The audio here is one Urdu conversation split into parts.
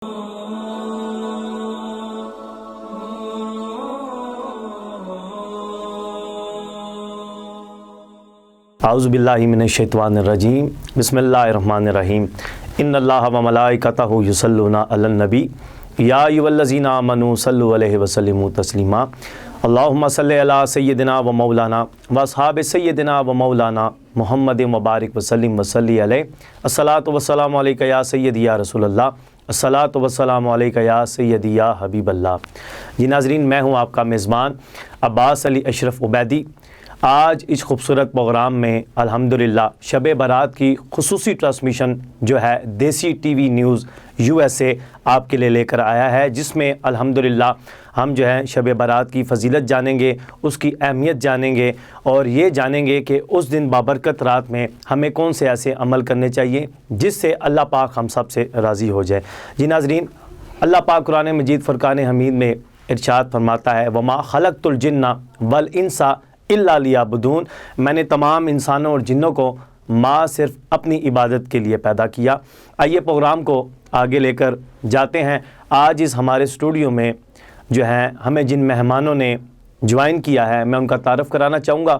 اعوذ باللہ من الشیطان الرجیم بسم اللہ الرحمن الرحیم ان اللہ و ملائکتہ یصلون علی النبی یا ایھا الذین آمنوا صلوا علیہ وسلموا تسلیما اللہم صلی علی سیدنا و مولانا و اصحاب سیدنا و مولانا محمد مبارک وسلم وصلی علیہ الصلاۃ والسلام علیک یا سیدی یا رسول اللہ الصلاۃ والسلام علیک یا سیدی یا حبیب اللہ۔ جی ناظرین، میں ہوں آپ کا میزبان عباس علی اشرف عبیدی۔ آج اس خوبصورت پروگرام میں الحمدللہ شب برات کی خصوصی ٹرانسمیشن جو ہے دیسی ٹی وی نیوز USA آپ کے لیے لے کر آیا ہے، جس میں الحمدللہ ہم جو ہے شب برات کی فضیلت جانیں گے، اس کی اہمیت جانیں گے، اور یہ جانیں گے کہ اس دن بابرکت رات میں ہمیں کون سے ایسے عمل کرنے چاہیے جس سے اللہ پاک ہم سب سے راضی ہو جائے۔ جی ناظرین، اللہ پاک قرآن مجید فرقان حمید میں ارشاد فرماتا ہے وَمَا خَلَقْتُ الْجِنَّ وَالْإِنسَ الا لیعبدون، میں نے تمام انسانوں اور جنوں کو صرف اپنی عبادت کے لیے پیدا کیا۔ آئیے پروگرام کو آگے لے کر جاتے ہیں۔ آج اس ہمارے اسٹوڈیو میں جو ہے ہمیں جن مہمانوں نے جوائن کیا ہے میں ان کا تعارف کرانا چاہوں گا۔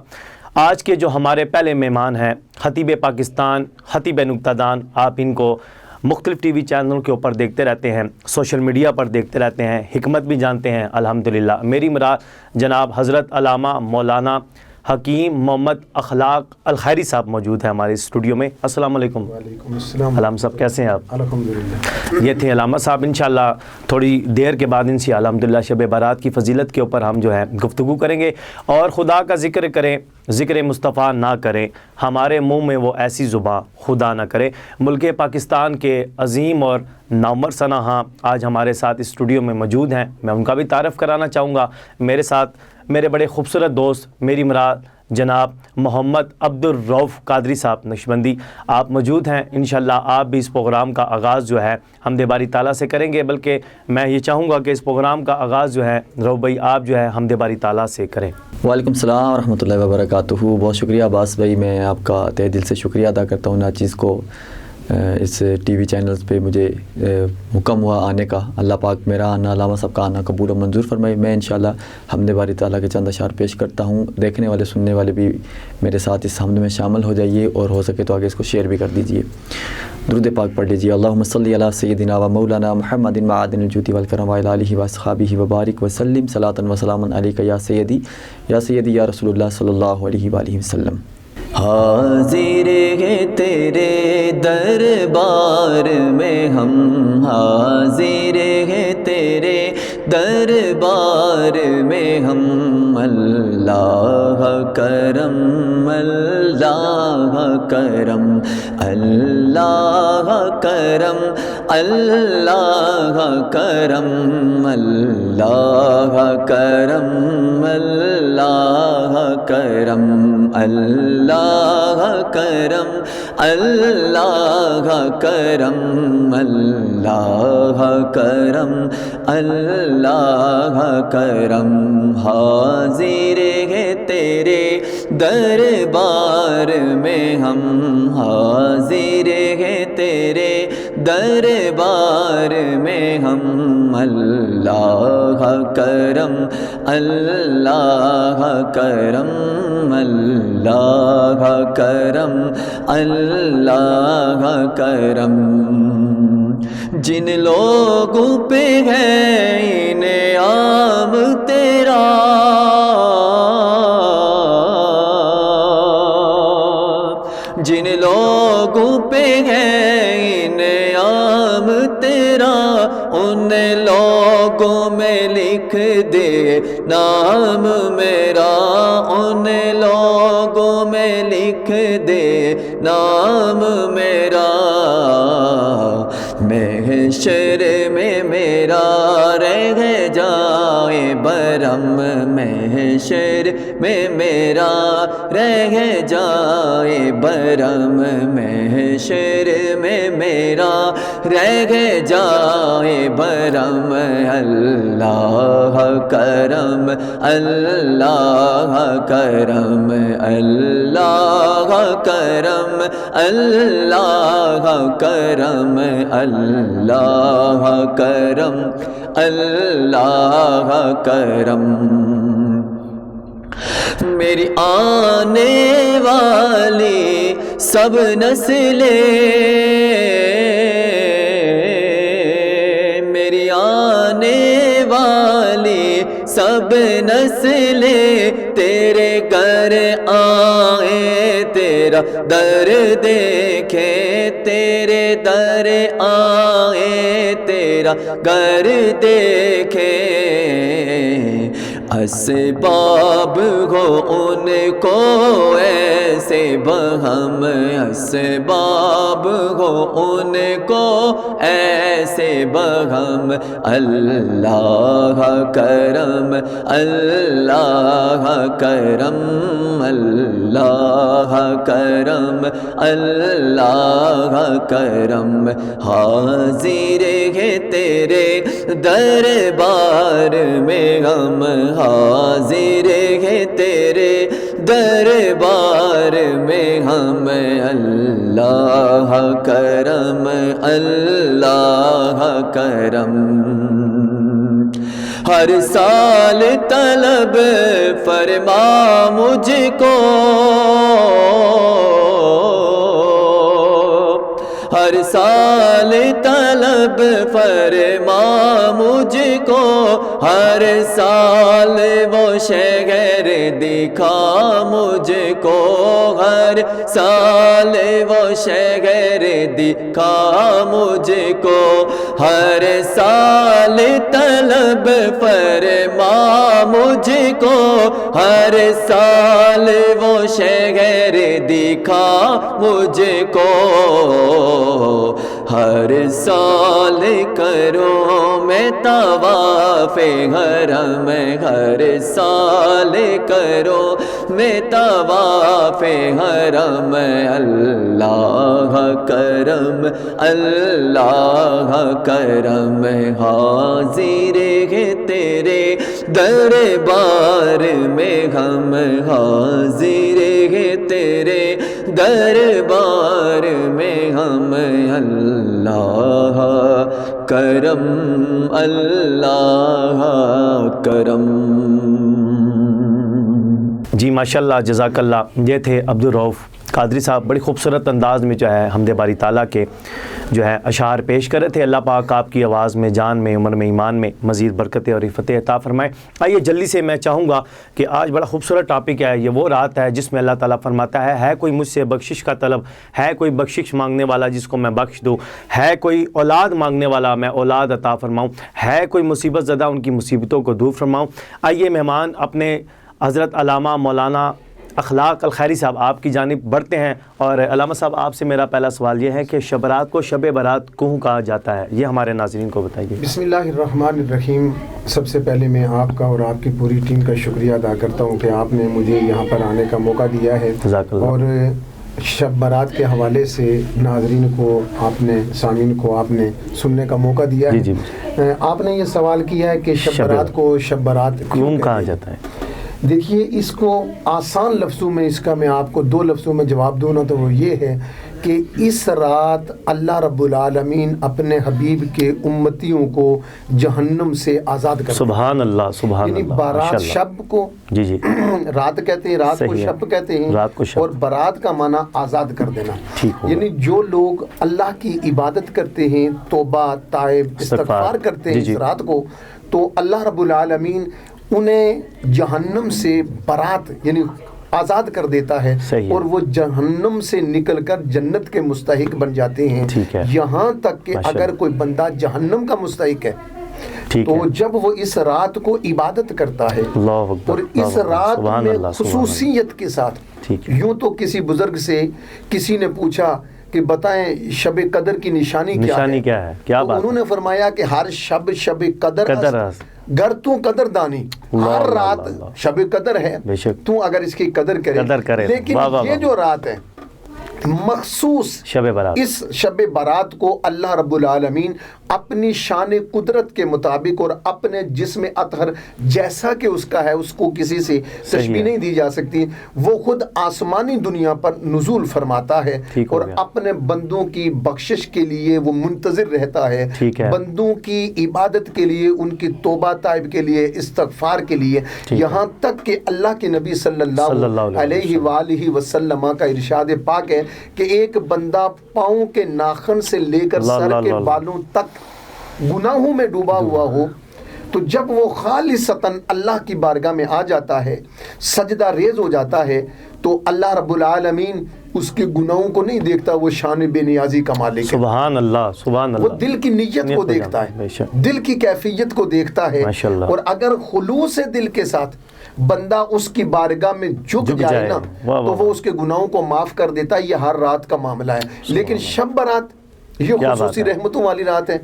آج کے جو ہمارے پہلے مہمان ہیں خطیب پاکستان، خطیب نکتہ دان، آپ ان کو مختلف ٹی وی چینلوں کے اوپر دیکھتے رہتے ہیں، سوشل میڈیا پر دیکھتے رہتے ہیں، حکمت بھی جانتے ہیں الحمدللہ۔ میری مراد جناب حضرت علامہ مولانا حکیم محمد اخلاق الخیری صاحب موجود ہیں ہمارے اسٹوڈیو میں۔ السلام علیکم۔ وعلیکم السلام۔ علامہ صاحب کیسے ہیں آپ؟ الحمدللہ۔ یہ تھے علامہ صاحب، انشاءاللہ تھوڑی دیر کے بعد ان سے الحمدللہ شب برات کی فضیلت کے اوپر ہم جو ہے گفتگو کریں گے، اور خدا کا ذکر کریں، ذکر مصطفیٰ نہ کریں، ہمارے منہ میں وہ ایسی زباں خدا نہ کرے۔ ملک پاکستان کے عظیم اور نامور ثنا آج ہمارے ساتھ اسٹوڈیو میں موجود ہیں، میں ان کا بھی تعارف کرانا چاہوں گا۔ میرے ساتھ میرے بڑے خوبصورت دوست، میری مراد جناب محمد عبدالرؤف قادری صاحب نقشبندی، آپ موجود ہیں۔ انشاءاللہ آپ بھی اس پروگرام کا آغاز جو ہے حمد باری تعالیٰ سے کریں گے، بلکہ میں یہ چاہوں گا کہ اس پروگرام کا آغاز جو ہے رؤف بھائی آپ جو ہے حمد باری تعالیٰ سے کریں۔ وعلیکم السلام ورحمۃ اللہ وبرکاتہ۔ بہت شکریہ عباس بھائی، میں آپ کا تہ دل سے شکریہ ادا کرتا ہوں ناچیز کو اس ٹی وی چینلز پہ مجھے حکم ہوا آنے کا۔ اللہ پاک میرا آنا، علامہ صاحب کا آنا قبول و منظور فرمائے۔ میں انشاءاللہ حمد باری تعالیٰ کے چند اشعار پیش کرتا ہوں، دیکھنے والے سننے والے بھی میرے ساتھ اس حمد میں شامل ہو جائیے، اور ہو سکے تو آگے اس کو شیئر بھی کر دیجیے۔ درود پاک پڑھ لیجیے۔ اللہم صلی علی سیدنا و مولانا محمد معدن الجود والکرم وعلی آلہ واصحابہ وبارک وسلم صلاۃ و سلاما علیک یا سیدی یا رسول اللہ صلی اللہ علیہ وآلہ وسلم۔ حاضر ہے تیرے دربار میں ہم، حاضر ہے تیرے دربار میں ہم، اللہ کرم اللہ کرم اللہ کرم اللہ کرم اللہ کرم اللہ کرم اللہ کرم اللہ کرم اللہ کرم اللہ کرم۔ حاضر ہے تیرے دربار میں ہم، حاضر ہے تیرے دربار میں ہم، اللہ کرم اللہ کرم اللہ کرم اللہ کرم۔ جن لوگوں پہ ہے انعام تیرا، جن لوگوں پہ ہے انعام تیرا، ان لوگوں میں لکھ دے نام میرا، ان لوگوں میں لکھ دے نام میرا، محشر میں میرا رہ جائے برہم، محشر میں میرا رہ جائے برہم، محشر میں میرا رہ جائے برہم، اللہ کرم اللہ کرم اللہ کرم اللہ کرم اللہ اللہ کرم اللہ کرم میری آنے والی سب نسلیں میری آنے والی سب نسلیں تیرے گھر آئیں تیرا در دیکھیں تیرے در آئیں تیرا گھر دیکھیں اسباب ہو ان کو ایسے بہم اسباب ہو ان کو ایسے بہم اللہ کرم اللہ کرم اللہ کرم اللہ کرم حاضر ہے تیرے دربار میں ہم حاضر ہے تیرے دربار میں ہم اللہ کرم اللہ کرم ہر سال طلب فرما مجھ کو ہر سال طلب فرما مجھ کو ہر سال وہ شہر دکھا مجھ کو ہر سال وہ شہر دکھا مجھ کو ہر سال طلب فرما مجھ کو ہر سال وہ شہر دکھا مجھ کو ہر سال کرو میں طواف حرم ہر سال کرو میں طواف حرم اللہ کرم اللہ کرم حاضر ہے تیرے دربار میں ہم حاضر ہے تیرے دربار میں ہم اللہ کرم اللہ کرم. جی ماشاءاللہ جزاک اللہ. یہ تھے عبدالرؤف قادری صاحب بڑی خوبصورت انداز میں جو ہے حمد باری تعالیٰ کے جو ہے اشعار پیش کر رہے تھے. اللہ پاک آپ کی آواز میں جان میں عمر میں ایمان میں مزید برکتیں اور عفتیں عطا فرمائے. آئیے جلدی سے میں چاہوں گا کہ آج بڑا خوبصورت ٹاپک ہے. یہ وہ رات ہے جس میں اللہ تعالیٰ فرماتا ہے کوئی مجھ سے بخشش کا طلب ہے کوئی بخشش مانگنے والا جس کو میں بخش دوں, ہے کوئی اولاد مانگنے والا میں اولاد عطا فرماؤں, ہے کوئی مصیبت زدہ ان کی مصیبتوں کو دور فرماؤں. آئیے مہمان اپنے حضرت علامہ مولانا اخلاق الخیری صاحب آپ کی جانب بڑھتے ہیں. اور علامہ صاحب آپ سے میرا پہلا سوال یہ ہے کہ شب برات کو شب برات کیوں کہا جاتا ہے, یہ ہمارے ناظرین کو بتائیے. بسم اللہ الرحمن الرحیم. سب سے پہلے میں آپ کا اور آپ کی پوری ٹیم کا شکریہ ادا کرتا ہوں کہ آپ نے مجھے یہاں پر آنے کا موقع دیا ہے جزاک اللہ. اور شب برات کے حوالے سے ناظرین کو آپ نے سامعین کو آپ نے سننے کا موقع دیا ہے. جی. آپ نے یہ سوال کیا ہے کہ شب برات کو شب برات کیوں کہا جاتا ہے. دیکھیے اس کو آسان لفظوں میں اس کا میں آپ کو 2 لفظوں میں جواب دوں نا تو وہ یہ ہے کہ اس رات اللہ رب العالمین اپنے حبیب کے امتیوں کو جہنم سے آزاد کرتا ہے. سبحان اللہ سبحان یعنی اللہ. بارات شب کو جی رات کہتے ہیں, رات کو شب کہتے ہیں, رات کو شب. اور برات کا معنی آزاد کر دینا. یعنی جو لوگ اللہ کی عبادت کرتے ہیں, توبہ تائب استغفار کرتے ہیں اس رات کو, تو اللہ رب العالمین انہیں جہنم سے برات یعنی آزاد کر دیتا ہے اور وہ جہنم سے نکل کر جنت کے مستحق بن جاتے ہیں. یہاں تک کہ اگر کوئی بندہ جہنم کا مستحق ہے تو جب وہ اس رات کو عبادت کرتا ہے اور اس رات میں خصوصیت کے ساتھ, یوں تو کسی بزرگ سے کسی نے پوچھا کہ بتائیں شب قدر کی نشانی کیا ہے, کیا بات. انہوں نے فرمایا کہ ہر شب قدر گر تو قدر دانی, ہر رات شب قدر ہے, تو اگر اس کی قدر کرے. لیکن یہ جو رات ہے مخصوص شب برات، اس شب برات کو اللہ رب العالمین اپنی شان قدرت کے مطابق اور اپنے جسم اطہر جیسا کہ اس کا ہے، اس کو کسی سے تشبیہ نہیں دی جا سکتی، وہ خود آسمانی دنیا پر نزول فرماتا ہے اور اپنے بندوں کی بخشش کے لیے وہ منتظر رہتا ہے، بندوں کی عبادت کے لیے، ان کی توبہ طائب کے لیے، استغفار کے لیے، یہاں تک کہ اللہ کے نبی صلی اللہ علیہ وآلہ وسلم کا ارشاد پاک ہے کہ ایک بندہ پاؤں کے ناخن سے لے کر سر کے بالوں تک گناہوں میں ڈوبا ہوا ہو، تو جب وہ خالصتاً اللہ کی بارگاہ میں آ جاتا ہے، سجدہ ریز ہو جاتا ہے، تو اللہ رب العالمین اس کے گناہوں کو نہیں دیکھتا، وہ شان بے نیازی کا مالک ہے، سبحان اللہ سبحان اللہ، وہ دل کی نیت کو دیکھتا ہے، دل کی کیفیت کو دیکھتا ہے، اور اگر خلوص دل کے ساتھ بندہ اس کی بارگاہ میں جھک جائے نا تو وہ اس کے گناہوں کو معاف کر دیتا ہے۔ یہ ہر رات کا معاملہ ہے، لیکن شب برات یہ خصوصی رحمتوں والی رات ہے،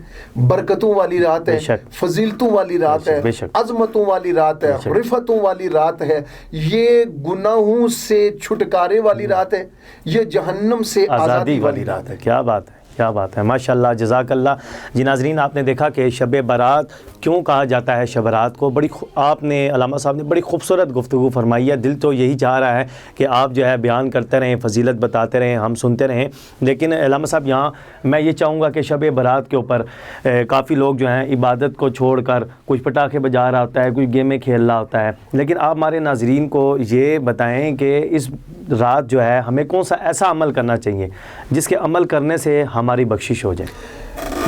برکتوں والی رات ہے، فضیلتوں والی رات ہے، عظمتوں والی رات ہے، رفعتوں والی رات ہے، یہ گناہوں سے چھٹکارے والی رات ہے، یہ جہنم سے آزادی والی رات ہے۔ کیا بات ہے، کیا بات ہے، ماشاءاللہ، جزاک اللہ۔ جی ناظرین، آپ نے دیکھا کہ شب برات کیوں کہا جاتا ہے شب رات کو، بڑی آپ نے علامہ صاحب نے بڑی خوبصورت گفتگو فرمائی ہے۔ دل تو یہی چاہ رہا ہے کہ آپ جو ہے بیان کرتے رہیں، فضیلت بتاتے رہیں، ہم سنتے رہیں، لیکن علامہ صاحب یہاں میں یہ چاہوں گا کہ شب برات کے اوپر کافی لوگ جو ہیں عبادت کو چھوڑ کر کچھ پٹاخے بجا رہا ہوتا ہے، کچھ گیمیں کھیل رہا ہوتا ہے، لیکن آپ ہمارے ناظرین کو یہ بتائیں کہ اس رات جو ہے ہمیں کون سا ایسا عمل کرنا چاہیے جس کے عمل کرنے سے ہماری بخشش ہو جائے؟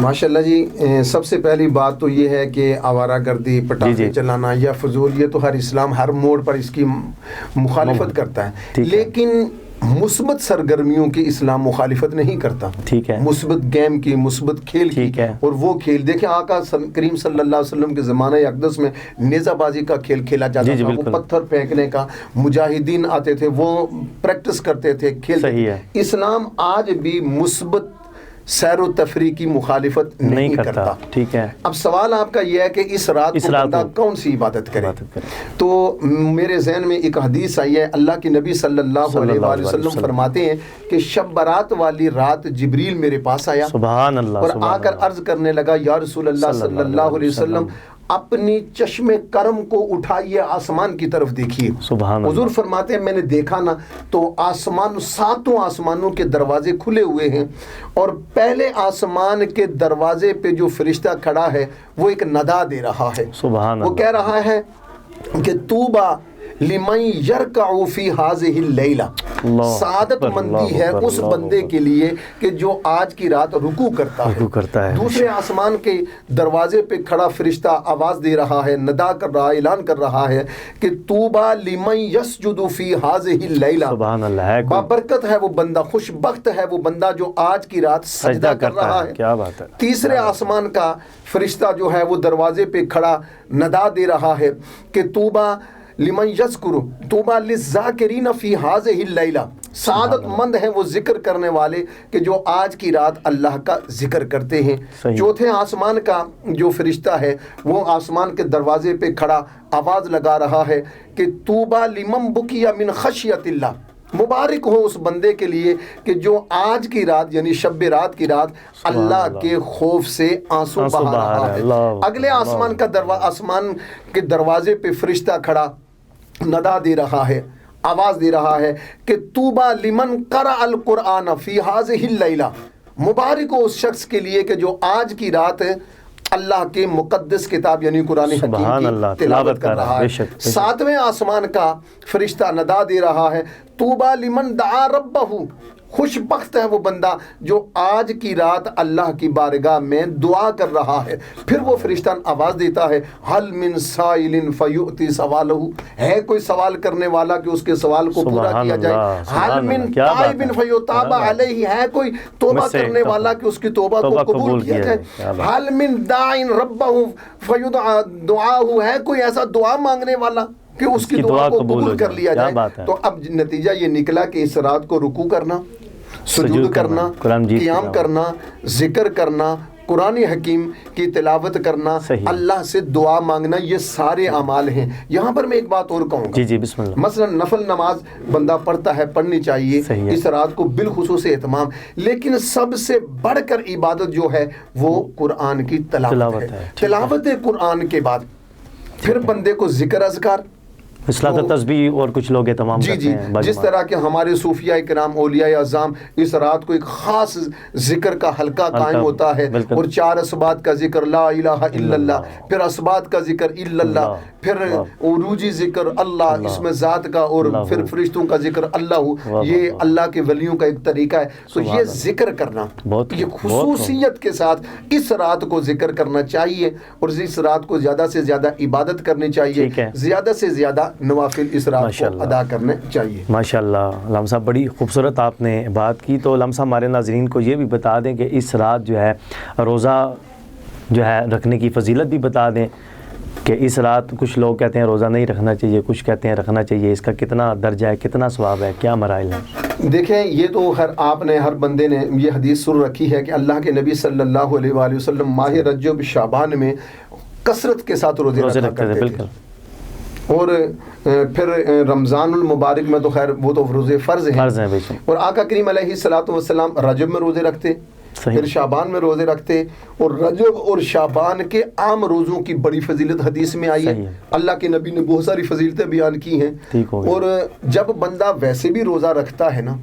ماشاءاللہ جی، سب سے پہلی بات تو یہ ہے کہ آوارہ گردی، پٹاخے چلانا یا فضول، یہ تو ہر اسلام ہر موڑ پر اس کی مخالفت کرتا ہے، لیکن مثبت سرگرمیوں کی اسلام مخالفت نہیں کرتا، ٹھیک ہے، مثبت گیم کی، مثبت کھیل کی، اور وہ کھیل دیکھیں آقا کریم صلی اللہ علیہ وسلم کے زمانہ اقدس میں نیزہ بازی کا کھیل کھیلا جاتا تھا، وہ پتھر پھینکنے کا، مجاہدین آتے تھے، وہ پریکٹس کرتے تھے، کھیلتے تھے۔ اسلام آج بھی مثبت سیر و تفریح کی مخالفت نہیں کرتا، ٹھیک ہے۔ اب سوال آپ کا یہ ہے کہ اس رات کو بندہ کون سی عبادت کرے، تو میرے ذہن میں ایک حدیث آئی ہے، اللہ کے نبی صلی اللہ علیہ وآلہ وسلم فرماتے ہیں کہ شب برات والی رات جبریل میرے پاس آیا، سبحان اللہ، اور آ کر عرض کرنے لگا، یا رسول اللہ صلی اللہ علیہ وسلم اپنی چشم کرم کو اٹھائیے، آسمان کی طرف دیکھیے۔ حضور فرماتے ہیں میں نے دیکھا نا تو آسمان، ساتوں آسمانوں کے دروازے کھلے ہوئے ہیں، اور پہلے آسمان کے دروازے پہ جو فرشتہ کھڑا ہے وہ ایک ندا دے رہا ہے، وہ کہہ رہا ہے کہ طوبیٰ لمن یرکع فی ہذہ اللیلہ، سعادت مندی ہے اس بندے کے لیے کہ جو آج کی رات رکوع کرتا ہے۔ دوسرے آسمان کے دروازے پہ کھڑا فرشتہ آواز دے رہا ہے، ندا کر رہا ہے، اعلان کر رہا ہے کہ طوبیٰ لمن یسجد فی ہذہ اللیلہ، بابرکت ہے وہ بندہ، خوش بخت ہے وہ بندہ جو آج کی رات سجدہ کر رہا ہے۔ کیا بات ہے۔ تیسرے آسمان کا فرشتہ جو ہے وہ دروازے پہ کھڑا ندا دے رہا ہے کہ طوبیٰ لمن یذکر، طوبیٰ للذاکرین فی ہذہ اللیلہ، سعادت مند ہیں وہ ذکر کرنے والے کہ جو آج کی رات اللہ کا ذکر کرتے ہیں۔ چوتھے آسمان کا جو فرشتہ ہے وہ آسمان کے دروازے پہ کھڑا آواز لگا رہا ہے کہ طوبیٰ لمن بکی من خشیۃ اللہ، مبارک ہو اس بندے کے لیے کہ جو آج کی رات یعنی شب رات کی رات اللہ کے خوف سے آنسو بہا رہا ہے۔ اگلے آسمان کا آسمان کے دروازے پہ فرشتہ کھڑا ندا دے رہا ہے، آواز دے رہا ہے کہ طوبیٰ لمن قرأ القرآن فی ہذہ اللیلہ، مبارک ہو اس شخص کے لیے کہ جو آج کی رات اللہ کے مقدس کتاب یعنی قرآن حکیم کی تلاوت کر رہا ہے۔ ساتویں آسمان کا فرشتہ ندا دے رہا ہے طوبیٰ لمن دعا ربہ، خوش بخت ہے وہ بندہ جو آج کی رات اللہ کی بارگاہ میں دعا کر رہا ہے۔ پھر وہ فرشتہ آواز دیتا ہے حل من سائل فیؤتی سوالہ، ہے کوئی سوال کرنے والا کہ اس کے سوال کو پورا کیا جائے۔ حل من تائب فیتاب علیہ، ہے کوئی توبہ کرنے والا کہ اس کی توبہ کو قبول کیا جائے۔ حل من داع ربہ فیدعا دعاہ، ہے کوئی ایسا دعا مانگنے والا کہ اس کی دعا کو قبول کر لیا جائے۔ تو اب نتیجہ یہ نکلا کہ اس رات کو رکوع کرنا، سجود کرنا، قیام کرنا، ذکر کرنا، قرآن حکیم کی تلاوت کرنا، اللہ سے دعا مانگنا، یہ سارے اعمال ہیں۔ یہاں پر میں ایک بات اور کہوں گا، جی بسم اللہ، مثلا نفل نماز بندہ پڑھتا ہے، پڑھنی چاہیے اس رات کو بالخصوص اہتمام، لیکن سب سے بڑھ کر عبادت جو ہے وہ قرآن کی تلاوت ہے۔ تلاوت قرآن کے بعد پھر بندے کو ذکر اذکار، اصلاح تسبیح اور کچھ لوگ اہتمام کرتے ہیں، جس طرح کہ ہمارے صوفیاء کرام اولیاء اعظام اس رات کو ایک خاص ذکر کا حلقہ قائم ہوتا ہے، اور 4 اسبات کا ذکر، لا الہ الا اللہ، پھر اسبات کا ذکر الا اللہ، پھر عروجی ذکر اللہ، اس میں ذات کا، اور پھر فرشتوں کا ذکر اللہ۔ یہ اللہ کے ولیوں کا ایک طریقہ ہے۔ تو یہ ذکر کرنا، یہ خصوصیت کے ساتھ اس رات کو ذکر کرنا چاہیے، اور اس رات کو زیادہ سے زیادہ عبادت کرنی چاہیے، زیادہ سے زیادہ نوافل اس رات کو ادا کرنے چاہیے۔ ماشاءاللہ علامہ صاحب، بڑی خوبصورت آپ نے بات کی۔ تو علامہ صاحب ہمارے ناظرین کو یہ بھی بتا دیں کہ اس رات جو ہے روزہ جو ہے رکھنے کی فضیلت بھی بتا دیں کہ اس رات کچھ لوگ کہتے ہیں روزہ نہیں رکھنا چاہیے، کچھ کہتے ہیں رکھنا چاہیے، اس کا کتنا درجہ ہے، کتنا ثواب ہے، کیا مراحل ہیں؟ دیکھیں، یہ تو آپ نے ہر بندے نے یہ حدیث سن رکھی ہے کہ اللہ کے نبی صلی اللہ علیہ وآلہ وسلم ماہ رجب شعبان میں کثرت کے ساتھ روزے رکھتے تھے، بالکل، اور پھر رمضان المبارک میں تو خیر وہ تو روزے فرض ہیں، اور آقا کریم علیہ الصلوۃ والسلام رجب میں روزے رکھتے، پھر شعبان میں روزے رکھتے، اور رجب اور شعبان کے عام روزوں کی بڑی فضیلت حدیث میں آئی ہے۔ اللہ کے نبی نے بہت ساری فضیلتیں بیان کی ہیں، اور جب بندہ ویسے بھی روزہ رکھتا ہے نا،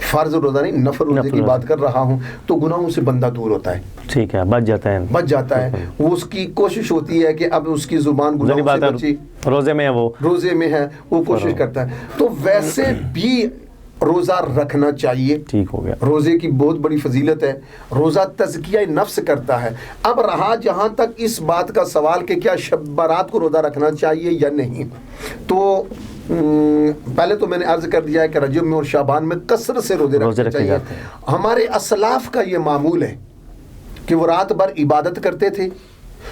فرض روزہ نہیں، نفل روزے کی بات کر رہا ہوں، تو گناہوں سے بندہ دور ہوتا ہے، ٹھیک ہے، بچ جاتا ہے، وہ اس کی کوشش ہوتی ہے کہ اب اس کی زبان گناہوں سے بچی، روزے میں ہے وہ کوشش کرتا ہے۔ تو ویسے بھی روزہ رکھنا چاہیے، ٹھیک ہو گیا، روزے کی بہت بڑی فضیلت ہے، روزہ تزکیہ نفس کرتا ہے۔ اب رہا جہاں تک اس بات کا سوال کہ کیا شب برات کو روزہ رکھنا چاہیے یا نہیں، تو پہلے تو میں نے عرض کر دیا ہے کہ رجب میں اور شعبان میں کثرت سے روزے رکھنے چاہیے۔ ہمارے اسلاف کا یہ معمول ہے کہ وہ رات بھر عبادت کرتے تھے،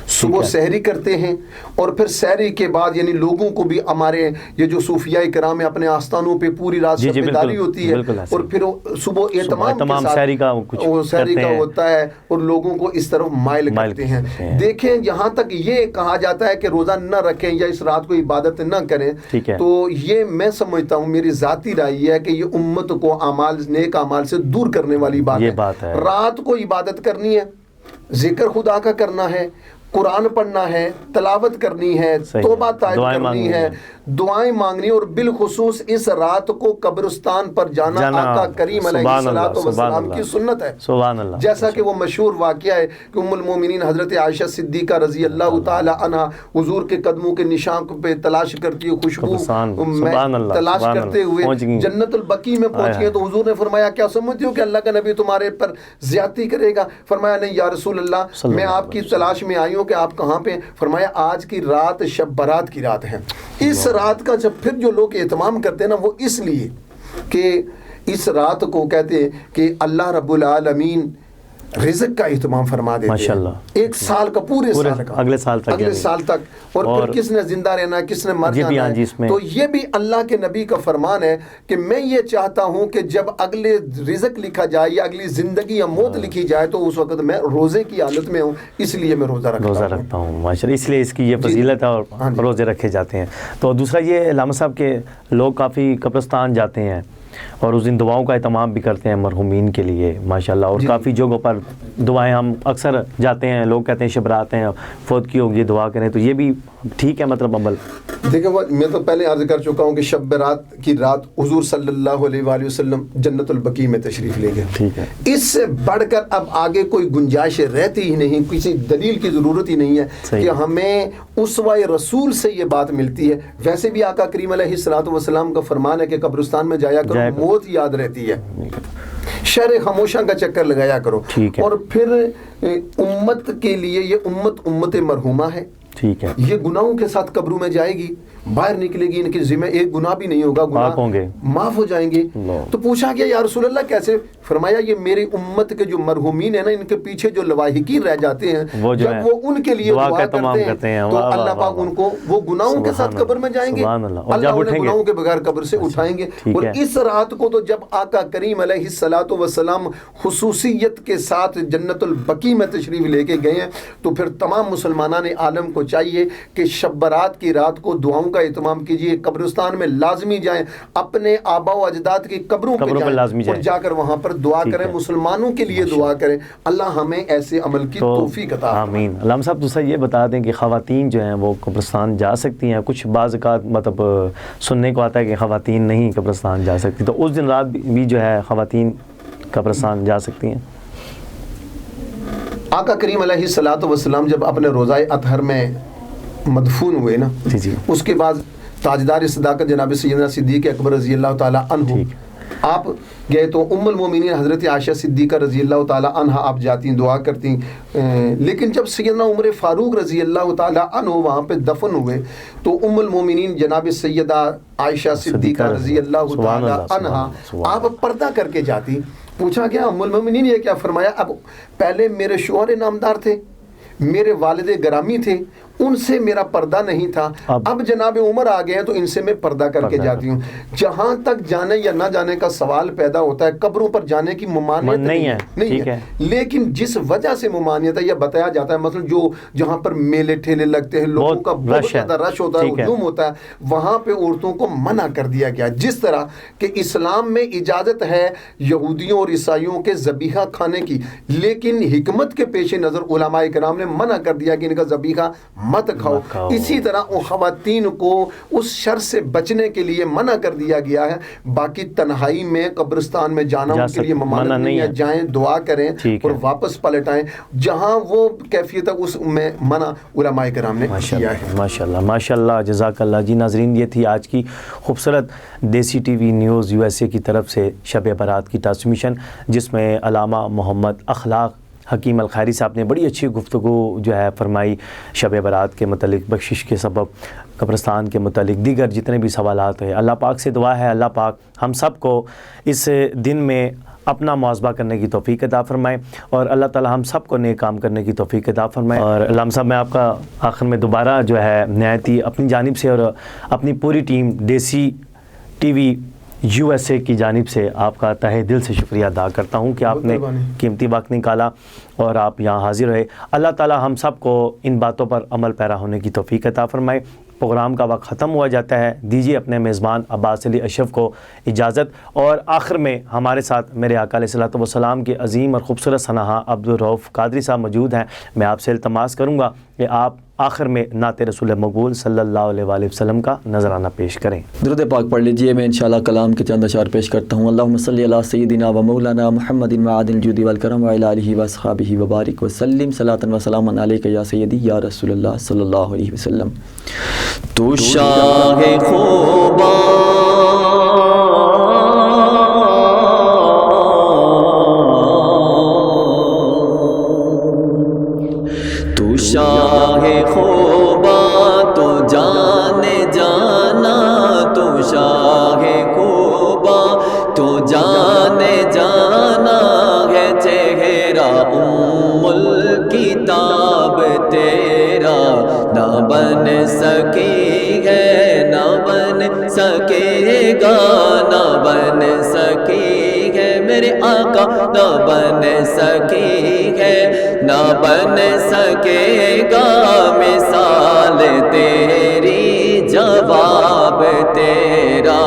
صبح سحری کرتے ہیں، اور پھر سحری کے بعد یعنی لوگوں کو بھی ہمارے یہ جو صوفیاء کرام اپنے آستانوں پہ پوری رات شب بیداری ہوتی ہے، اور پھر صبح اہتمام کے ساتھ سحری کا ہوتا ہے، اور لوگوں کو اس طرف مائل کرتے ہیں۔ دیکھیں، جہاں تک یہ کہا جاتا ہے کہ روزہ نہ رکھیں یا اس رات کو عبادت نہ کریں، تو یہ میں سمجھتا ہوں، میری ذاتی رائے یہ ہے کہ یہ امت کو نیک اعمال سے دور کرنے والی بات ہے۔ رات کو عبادت کرنی ہے، ذکر خدا کا کرنا ہے، قرآن پڑھنا ہے، تلاوت کرنی ہے، توبہ طائب کرنی ہے، دعائیں مانگنی، اور بالخصوص اس رات کو قبرستان پر جانا آقا کریم علیہ الصلوۃ والسلام کی سنت ہے، جیسا کہ وہ مشہور واقعہ ہے کہ ام المومنین حضرت عائشہ صدیقہ رضی اللہ تعالی عنہا حضور کے قدموں کے نشان پہ تلاش کرتی ہوئی، خوشبو تلاش کرتے ہوئے جنت البقیع میں پہنچ گئے، تو حضور نے فرمایا کیا سمجھتے ہو کہ اللہ کا نبی تمہارے پر زیادتی کرے گا؟ فرمایا نہیں یا رسول اللہ، میں آپ کی تلاش میں آئی ہوں کہ آپ کہاں پہ؟ فرمایا آج کی رات شب برات کی رات ہے۔ اس رات کا جب پھر جو لوگ اہتمام کرتے ہیں نا، وہ اس لیے کہ اس رات کو کہتے ہیں کہ اللہ رب العالمین رزق کا اہتمام فرما دیتے ہیں، ایک سال کا، پورے سال کا، اگلے سال تک، اور پھر کس نے زندہ رہنا ہے، کس نے مر جانا ہے۔ تو یہ بھی اللہ کے نبی کا فرمان ہے کہ میں یہ چاہتا ہوں کہ جب اگلے رزق لکھا جائے یا اگلی زندگی یا موت لکھی جائے تو اس وقت میں روزے کی حالت میں ہوں، اس لیے میں روزہ رکھتا ہوں۔ ماشاءاللہ، اس لیے اس کی یہ فضیلت ہے اور روزے رکھے جاتے ہیں۔ تو دوسرا یہ علامہ صاحب کے لوگ کافی قبرستان جاتے ہیں اور اس دن دعاؤں کا اہتمام بھی کرتے ہیں مرحومین کے لیے، ماشاءاللہ، اور کافی جگہوں پر دعائیں ہم اکثر جاتے ہیں، لوگ کہتے ہیں شب رات ہیں، فوت کی ہوگی دعا کریں، تو یہ بھی ٹھیک ہے مطلب عمل؟ دیکھیں، میں تو پہلے عرض کر چکا ہوں کہ شب برات کی رات حضور صلی اللہ علیہ وآلہ وسلم جنت البقیع میں تشریف لے گئے، ٹھیک ہے، اس سے بڑھ کر اب آگے کوئی گنجائش رہتی ہی نہیں، کسی دلیل کی ضرورت ہی نہیں ہے کہ ہمیں اسوہ رسول سے یہ بات ملتی ہے۔ ویسے بھی آقا کریم علیہ الصلوۃ والسلام کا فرمان ہے کہ قبرستان میں جایا کرو، موت یاد رہتی ہے، شہر خاموشاں کا چکر لگایا کرو، اور پھر امت کے لیے یہ امت مرحومہ ہے، ٹھیک ہے، یہ گناہوں کے ساتھ قبروں میں جائے گی، باہر نکلے گی، ان کے ذمہ ایک گناہ بھی نہیں ہوگا، گناہ معاف ہو جائیں گے۔ تو پوچھا گیا یا رسول اللہ کیسے؟ فرمایا یہ میری امت کے جو مرحومین ہیں نا، ان کے پیچھے جو لواحقین رہ جاتے ہیں، جب وہ ان کے لیے دعا کرتے ہیں تو اللہ پاک ان کو وہ گناہوں کے ساتھ قبر میں جائیں گے، اللہ انہیں گناہوں کے بغیر قبر سے اٹھائیں گے۔ اور اس رات کو تو جب آقا کریم علیہ الصلوۃ والسلام خصوصیت کے ساتھ جنت البقیع میں تشریف لے کے گئے ہیں، تو پھر تمام مسلمانان عالم کو چاہیے کہ شب برات کی رات کو دعاؤں کا اہتمام کیجیے، قبرستان میں لازمی جائیں، اپنے آبا و اجداد کی قبروں پہ جائیں اور جا کر وہاں پر دعا کریں، مسلمانوں کے لیے دعا کریں، اللہ ہمیں ایسے عمل کی توفیق عطا فرمائے۔ آمین۔ علامہ صاحب دوسرا یہ بتا دیں کہ خواتین جو ہیں وہ قبرستان جا سکتی ہیں؟ کچھ بعض اوقات مطلب سننے کو آتا ہے کہ خواتین نہیں قبرستان جا سکتی، تو اس دن رات بھی جو ہے خواتین قبرستان جا سکتی ہیں؟ آقا کریم علیہ الصلوۃ والسلام جب اپنے روضہ اطہر میں مدفون ہوئے نا، اس کے بعد تاجدار صداقت جناب سیدنا صدیق اکبر رضی اللہ تعالی عنہ آپ گئے، تو ام المومنین حضرت عائشہ صدیقہ رضی اللہ تعالی عنہ آپ جاتی دعا کرتی، لیکن جب سیدنا عمر فاروق رضی اللہ تعالی عنہ وہاں پہ دفن ہوئے تو ام المومنین جناب سیدہ عائشہ صدیقہ رضی اللہ تعالی عنہ آپ پردہ کر کے جاتی۔ پوچھا گیا ام المومنین یہ کیا؟ فرمایا اب پہلے میرے شوہر نامدار تھے، میرے والد گرامی تھے، ان سے میرا پردہ نہیں تھا، اب جناب عمر آ گئے ہیں تو ان سے میں پردہ کر کے جاتی ہوں۔ جہاں تک جانے یا نہ جانے کا سوال پیدا ہوتا ہے، قبروں پر جانے کی ممانعت نہیں ہے، لیکن جس وجہ سے ممانعت ہے یہ بتایا جاتا ہے، مثلا جو جہاں پر میلے ٹھیلے لگتے ہیں، لوگوں کا بہت زیادہ رش ہوتا ہے، ہجوم ہوتا ہے، وہاں پہ عورتوں کو منع کر دیا گیا، جس طرح کہ اسلام میں اجازت ہے یہودیوں اور عیسائیوں کے ذبیحہ کھانے کی، لیکن حکمت کے پیش نظر علماء کرام نے منع کر دیا کہ ان کا ذبیحہ مت کھاؤ۔ اسی طرح خواتین کو اس شر سے بچنے کے لیے منع کر دیا گیا ہے، باقی تنہائی میں قبرستان میں جانا ان کے لیے ممانعت نہیں ہے، جائیں دعا کریں اور واپس پلٹ آئیں، جہاں وہ کیفیت ہے اس میں منع علماء کرام نے کیا ہے۔ ماشاءاللہ ماشاءاللہ، جزاک اللہ۔ جی ناظرین، یہ تھی آج کی خوبصورت دیسی ٹی وی نیوز USA کی طرف سے شب برات کی ٹرانسمیشن، جس میں علامہ محمد اخلاق حکیم الخیری صاحب نے بڑی اچھی گفتگو جو ہے فرمائی شب برات کے متعلق، بخشش کے سبب، قبرستان کے متعلق، دیگر جتنے بھی سوالات ہیں۔ اللہ پاک سے دعا ہے اللہ پاک ہم سب کو اس دن میں اپنا مواظبہ کرنے کی توفیق عطا فرمائے، اور اللہ تعالی ہم سب کو نیک کام کرنے کی توفیق عطا فرمائے۔ اور علامہ صاحب، میں آپ کا آخر میں دوبارہ جو ہے نہایتی اپنی جانب سے اور اپنی پوری ٹیم دیسی ٹی وی USA کی جانب سے آپ کا تہہ دل سے شکریہ ادا کرتا ہوں کہ آپ نے قیمتی وقت نکالا اور آپ یہاں حاضر رہے۔ اللہ تعالی ہم سب کو ان باتوں پر عمل پیرا ہونے کی توفیق عطا فرمائے۔ پروگرام کا وقت ختم ہوا جاتا ہے، دیجیے اپنے میزبان عباس علی اشرف کو اجازت، اور آخر میں ہمارے ساتھ میرے آقا علیہ الصلوۃ والسلام کے عظیم اور خوبصورت سنہا عبدالرؤف قادری صاحب موجود ہیں۔ میں آپ سے التماس کروں گا کہ آپ آخر میں نعت رسول مقبول صلی اللہ علیہ وآلہ وسلم کا نذرانہ پیش کریں۔ درود پاک پڑھ لیجئے۔ میں انشاءاللہ کلام کے چند اشعار پیش کرتا ہوں۔ اللہم صلی علی سیدنا و مولانا محمد وعدل الجود والکرم وعلی آلہ واصحابہ وبارک وسلم صلاۃ و سلاما علیک یا سیدی یا رسول اللہ صلی اللہ علیہ وسلم۔ تو شاہ خوبا تو شاہ خوبا تو جانے جانا، تو شاہ خوبا تو جانے جانا ہے، چہرہ ام الکتاب تیرا نہ بن سکی ہے، نہ بن سکے گا، نہ بن سکی ہے میرے آقا، نہ بن سکی ہے، نہ بن سکے گا مثال تیری، جواب تیرا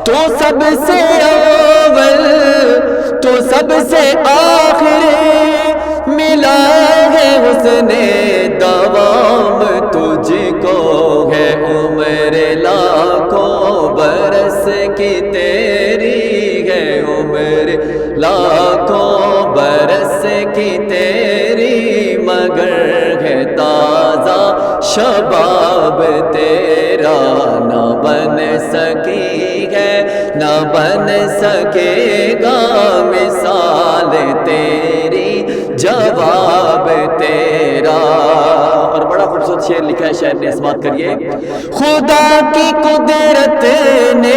تو سب سے اول، تو سب سے آخر، ملا ہے حسن دوام تجھ کو ہے، عمر لاکھوں برس کی تیری ہے، عمر لاکھوں برس کی تیری، مگر ہے تازہ شباب تیرا، نہ بن سکی ہے، نہ بن سکے گا مثال تیری، جواب تیرا۔ اور بڑا خوبصورت خوبصورت شعر لکھا ہے شاعر نے، سماعت کریے۔ خدا کی قدرت نے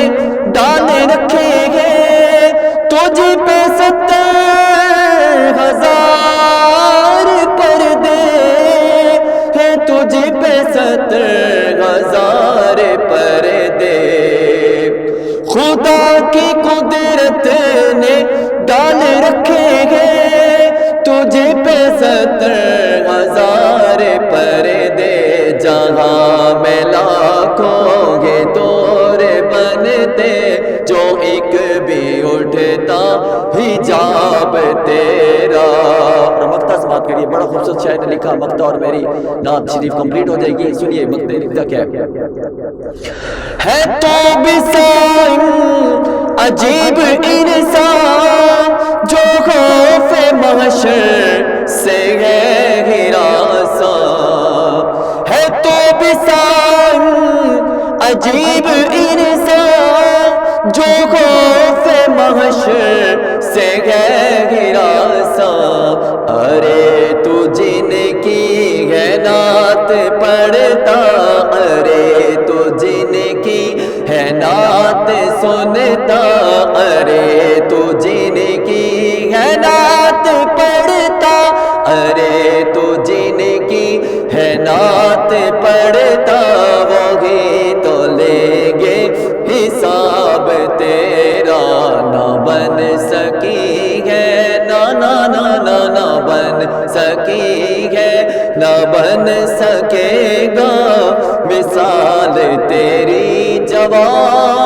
ڈال رکھے ہیں تجھ پہ 70,000 پردے ہیں، تجھ پہ 70,000 پردے۔ خدا کی قدرت نے ڈال رکھے ہیں تجھ پہ 70,000 پردے، جہاں میں لاکھوں گے دور بنتے جو ایک بھی اٹھتا حجاب تیرا۔ اور مقطع سے بات کریے، بڑا خوبصورت شاعر نے لکھا مقطع، اور میری نعت شریف کمپلیٹ ہو جائے گی۔ سنیے مقطع لکھتا کیا ہے تو بسائن عجیب انسان جو خوف محشر سے ہے ہراساں، ہے تو بسائن عجیب انسان جو خوف محشر سے ہے ہراساں۔ ارے تو جن کی ہے نعت پڑھتا، ارے تو جن کی ہے نعت سنتا، ارے تو جن کی ہے نعت پڑھتا، ارے تو جن کی ہے نعت پڑھتا، وہی تو لیں گے حساب تیرا۔ نہ بن سکی ہے نہ بن سکی ہے، نہ بن سکے گا مثال تیری جوان